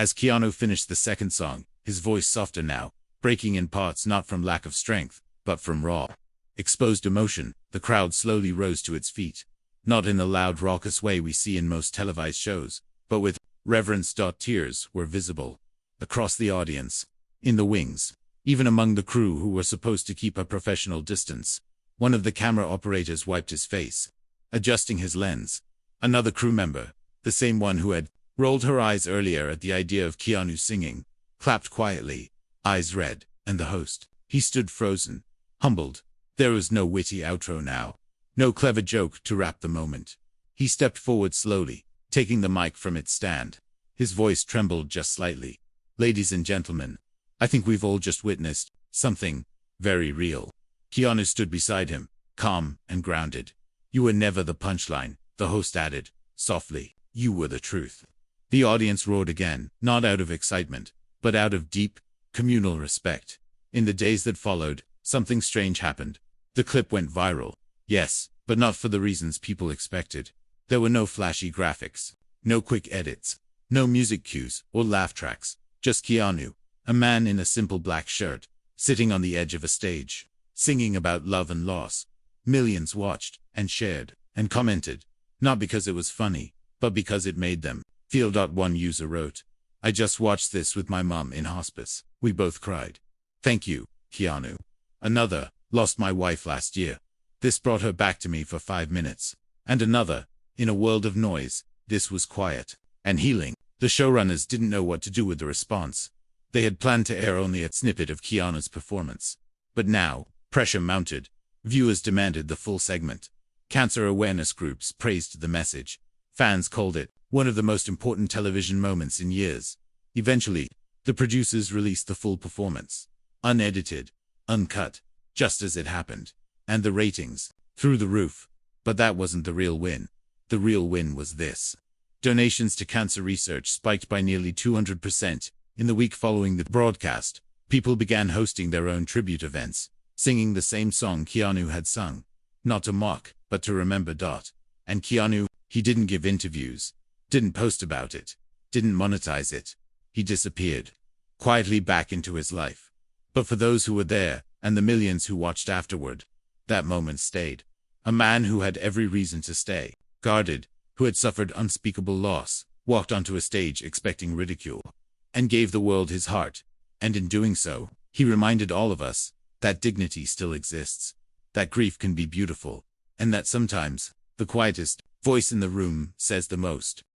As Keanu finished the second song, his voice softer now, breaking in parts not from lack of strength, but from raw, exposed emotion, the crowd slowly rose to its feet. Not in the loud raucous way we see in most televised shows, but with reverence. Tears were visible across the audience, in the wings, even among the crew who were supposed to keep a professional distance. One of the camera operators wiped his face, adjusting his lens. Another crew member, the same one who had rolled her eyes earlier at the idea of Keanu singing, clapped quietly, eyes red, and the host, he stood frozen, humbled. There was no witty outro now, no clever joke to wrap the moment. He stepped forward slowly, taking the mic from its stand. His voice trembled just slightly. Ladies and gentlemen, I think we've all just witnessed something very real. Keanu stood beside him, calm and grounded. You were never the punchline, the host added, softly. You were the truth. The audience roared again, not out of excitement, but out of deep, communal respect. In the days that followed, something strange happened. The clip went viral. Yes, but not for the reasons people expected. There were no flashy graphics, no quick edits, no music cues or laugh tracks, just Keanu, a man in a simple black shirt, sitting on the edge of a stage, singing about love and loss. Millions watched, and shared, and commented, not because it was funny, but because it made them feel. One user wrote, I just watched this with my mom in hospice. We both cried. Thank you, Keanu. Another, lost my wife last year. This brought her back to me for 5 minutes. And another, in a world of noise, this was quiet and healing. The showrunners didn't know what to do with the response. They had planned to air only a snippet of Keanu's performance. But now, pressure mounted. Viewers demanded the full segment. Cancer awareness groups praised the message. Fans called it one of the most important television moments in years. Eventually, the producers released the full performance, unedited, uncut, just as it happened. And the ratings, through the roof. But that wasn't the real win. The real win was this. Donations to cancer research spiked by nearly 200%. In the week following the broadcast, people began hosting their own tribute events, singing the same song Keanu had sung. Not to mock, but to remember. And Keanu, he didn't give interviews, didn't post about it, didn't monetize it. He disappeared, quietly back into his life. But for those who were there, and the millions who watched afterward, that moment stayed. A man who had every reason to stay, guarded, who had suffered unspeakable loss, walked onto a stage expecting ridicule, and gave the world his heart. And in doing so, he reminded all of us that dignity still exists, that grief can be beautiful, and that sometimes the quietest voice in the room says the most.